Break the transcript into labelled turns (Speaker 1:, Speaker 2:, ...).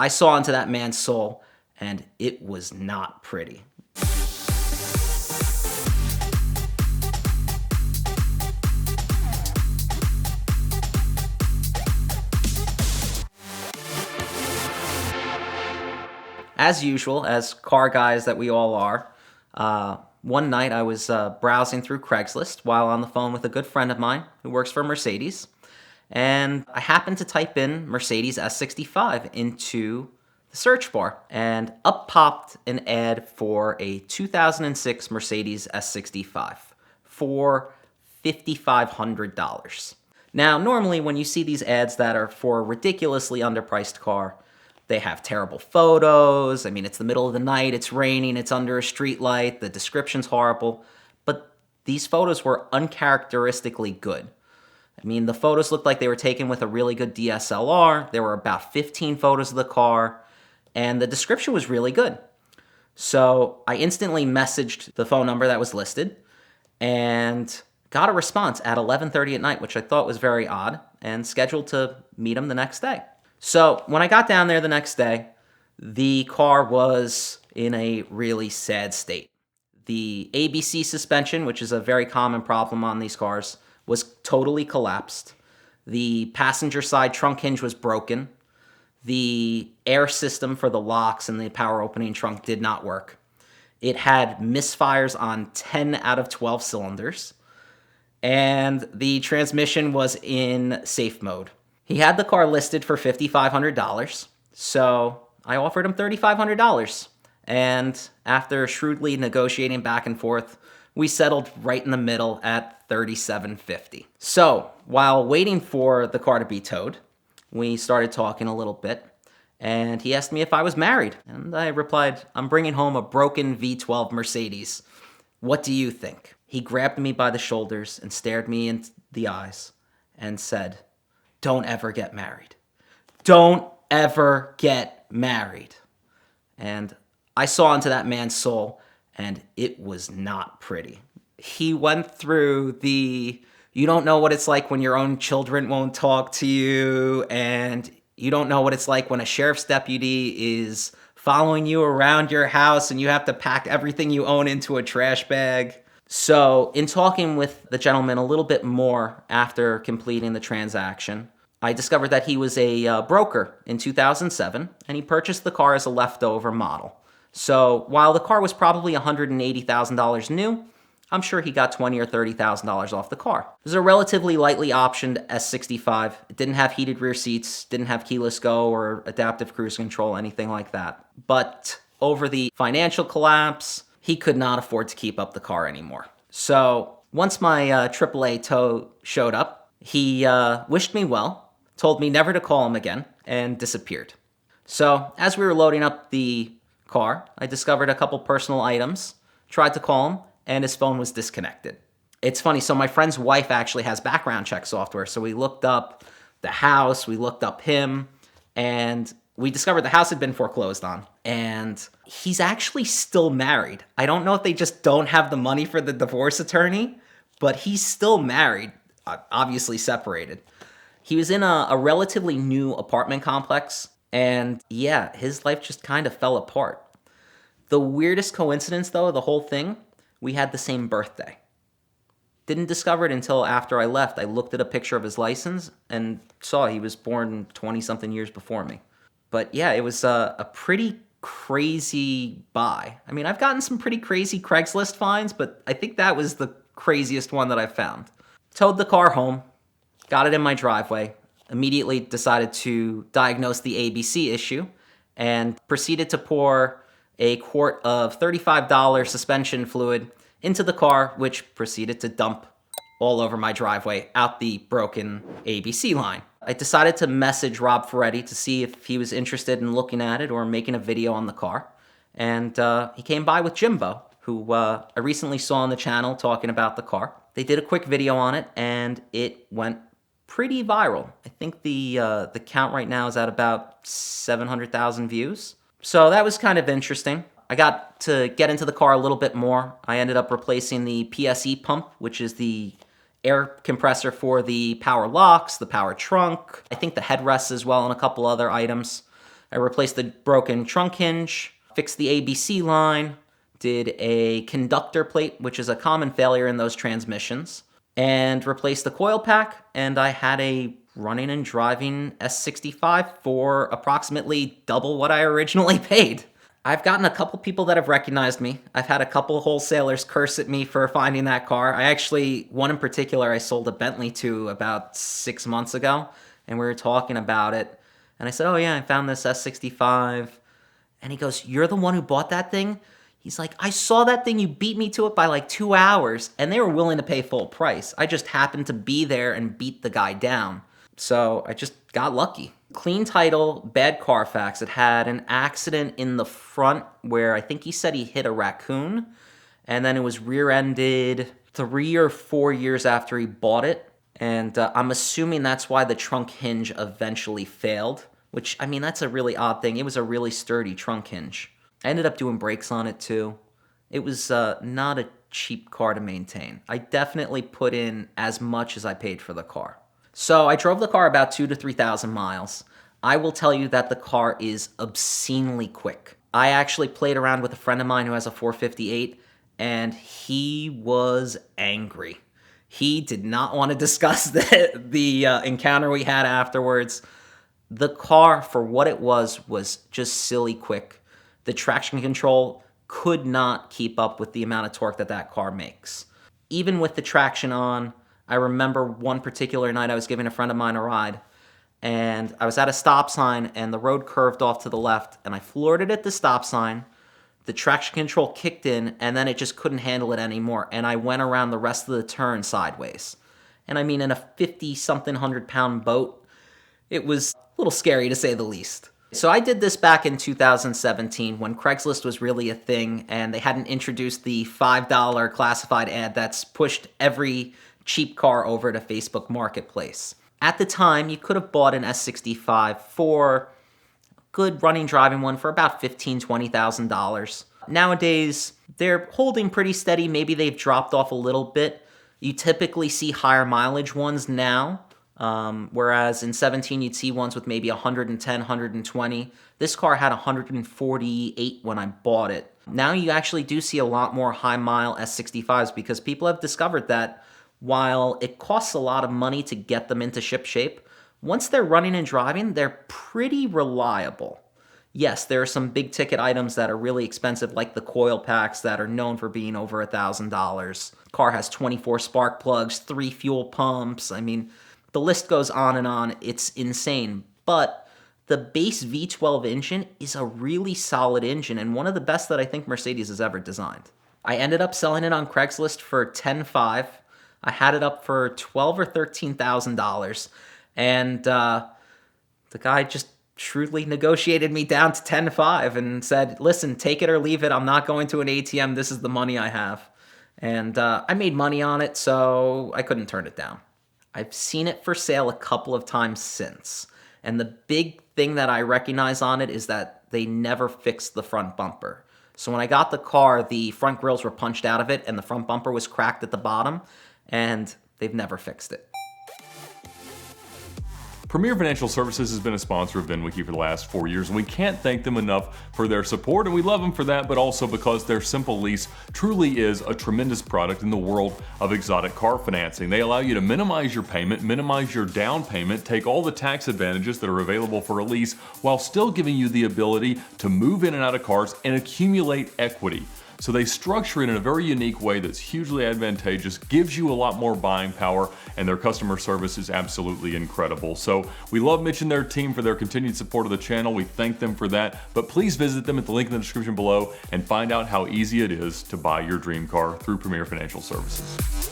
Speaker 1: I saw into that man's soul, and it was not pretty. As usual, as car guys that we all are, one night I was browsing through Craigslist while on the phone with a good friend of mine who works for Mercedes. And I happened to type in Mercedes S65 into the search bar, and up popped an ad for a 2006 Mercedes S65 for $5,500. Now, normally when you see these ads that are for a ridiculously underpriced car, they have terrible photos. I mean, it's the middle of the night, it's raining, it's under a street light, the description's horrible. But these photos were uncharacteristically good. I mean, the photos looked like they were taken with a really good DSLR. There were about 15 photos of the car, and the description was really good. So I instantly messaged the phone number that was listed and got a response at 11:30 at night, which I thought was very odd, and scheduled to meet him the next day. So when I got down there the next day, the car was in a really sad state. The ABC suspension, which is a very common problem on these cars, was totally collapsed. The passenger side trunk hinge was broken. The air system for the locks and the power opening trunk did not work. It had misfires on 10 out of 12 cylinders. And the transmission was in safe mode. He had the car listed for $5,500, so I offered him $3,500. And after shrewdly negotiating back and forth, we settled right in the middle at $3,750. So while waiting for the car to be towed, we started talking a little bit, and he asked me if I was married. And I replied, I'm bringing home a broken V12 Mercedes. What do you think? He grabbed me by the shoulders and stared me in the eyes and said, don't ever get married. Don't ever get married. And I saw into that man's soul, and it was not pretty. He went through the, you don't know what it's like when your own children won't talk to you, and you don't know what it's like when a sheriff's deputy is following you around your house and you have to pack everything you own into a trash bag. So in talking with the gentleman a little bit more after completing the transaction, I discovered that he was a broker in 2007, and he purchased the car as a leftover model. So while the car was probably $180,000 new, I'm sure he got $20,000 or $30,000 off the car. It was a relatively lightly optioned S65. It didn't have heated rear seats, didn't have keyless go or adaptive cruise control, anything like that. But over the financial collapse, he could not afford to keep up the car anymore. So once my AAA tow showed up, he wished me well, told me never to call him again, and disappeared. So as we were loading up the car, I discovered a couple personal items, tried to call him, and his phone was disconnected. It's funny, so my friend's wife actually has background check software, so we looked up the house, we looked up him, and we discovered the house had been foreclosed on, and he's actually still married. I don't know if they just don't have the money for the divorce attorney, but he's still married, obviously separated. He was in a relatively new apartment complex, and yeah, his life just kind of fell apart. The weirdest coincidence, though, the whole thing, we had the same birthday. Didn't discover it until after I left. I looked at a picture of his license and saw he was born 20-something years before me. But yeah, it was a pretty crazy buy. I mean, I've gotten some pretty crazy Craigslist finds, but I think that was the craziest one that I found. Towed the car home, got it in my driveway, immediately decided to diagnose the ABC issue, and proceeded to pour a quart of $35 suspension fluid into the car, which proceeded to dump all over my driveway out the broken ABC line. I decided to message Rob Ferretti to see if he was interested in looking at it or making a video on the car. And he came by with Jimbo, who I recently saw on the channel talking about the car. They did a quick video on it, and it went pretty viral. I think the count right now is at about 700,000 views. So that was kind of interesting. I got to get into the car a little bit more. I ended up replacing the PSE pump, which is the air compressor for the power locks, the power trunk, I think the headrests as well, and a couple other items. I replaced the broken trunk hinge, fixed the ABC line, did a conductor plate, which is a common failure in those transmissions, and replaced the coil pack, and I had a running and driving S65 for approximately double what I originally paid. I've gotten a couple people that have recognized me. I've had a couple wholesalers curse at me for finding that car. One in particular, I sold a Bentley to about 6 months ago, and we were talking about it. And I said, oh yeah, I found this S65. And he goes, you're the one who bought that thing? He's like, I saw that thing, you beat me to it by like 2 hours, and they were willing to pay full price. I just happened to be there and beat the guy down. So I just got lucky. Clean title, bad Carfax. It had an accident in the front where I think he said he hit a raccoon, and then it was rear-ended 3 or 4 years after he bought it. And I'm assuming that's why the trunk hinge eventually failed, which, I mean, that's a really odd thing. It was a really sturdy trunk hinge. I ended up doing brakes on it too. It was not a cheap car to maintain. I definitely put in as much as I paid for the car. So I drove the car about 2,000 to 3,000 miles. I will tell you that the car is obscenely quick. I actually played around with a friend of mine who has a 458, and he was angry. He did not want to discuss the encounter we had afterwards. The car, for what it was just silly quick. The traction control could not keep up with the amount of torque that car makes. Even with the traction on, I remember one particular night I was giving a friend of mine a ride, and I was at a stop sign, and the road curved off to the left, and I floored it at the stop sign. The traction control kicked in, and then it just couldn't handle it anymore, and I went around the rest of the turn sideways. And I mean, in a 50-something 100-pound boat, it was a little scary to say the least. So I did this back in 2017 when Craigslist was really a thing, and they hadn't introduced the $5 classified ad that's pushed every cheap car over to Facebook Marketplace. At the time, you could have bought an S65 for a good running driving one for about $15,000, $20,000. Nowadays, they're holding pretty steady. Maybe they've dropped off a little bit. You typically see higher mileage ones now, whereas in 17 you'd see ones with maybe 110, 120. This car had 148 when I bought it. Now you actually do see a lot more high mile S65s because people have discovered that while it costs a lot of money to get them into ship shape, once they're running and driving, they're pretty reliable. Yes, there are some big ticket items that are really expensive, like the coil packs that are known for being over $1,000. Car has 24 spark plugs, 3 fuel pumps. I mean, the list goes on and on. It's insane. But the base V12 engine is a really solid engine and one of the best that I think Mercedes has ever designed. I ended up selling it on Craigslist for $10,500. I had it up for $12,000 or $13,000, and the guy just shrewdly negotiated me down to $10,500 and said, listen, take it or leave it. I'm not going to an ATM. This is the money I have. And I made money on it, so I couldn't turn it down. I've seen it for sale a couple of times since, and the big thing that I recognize on it is that they never fixed the front bumper. So when I got the car, the front grills were punched out of it, and the front bumper was cracked at the bottom, and they've never fixed it.
Speaker 2: Premier Financial Services has been a sponsor of VinWiki for the last 4 years, and we can't thank them enough for their support, and we love them for that, but also because their Simple Lease truly is a tremendous product in the world of exotic car financing. They allow you to minimize your payment, minimize your down payment, take all the tax advantages that are available for a lease, while still giving you the ability to move in and out of cars and accumulate equity. So they structure it in a very unique way that's hugely advantageous, gives you a lot more buying power, and their customer service is absolutely incredible. So we love Mitch and their team for their continued support of the channel. We thank them for that, but please visit them at the link in the description below and find out how easy it is to buy your dream car through Premier Financial Services.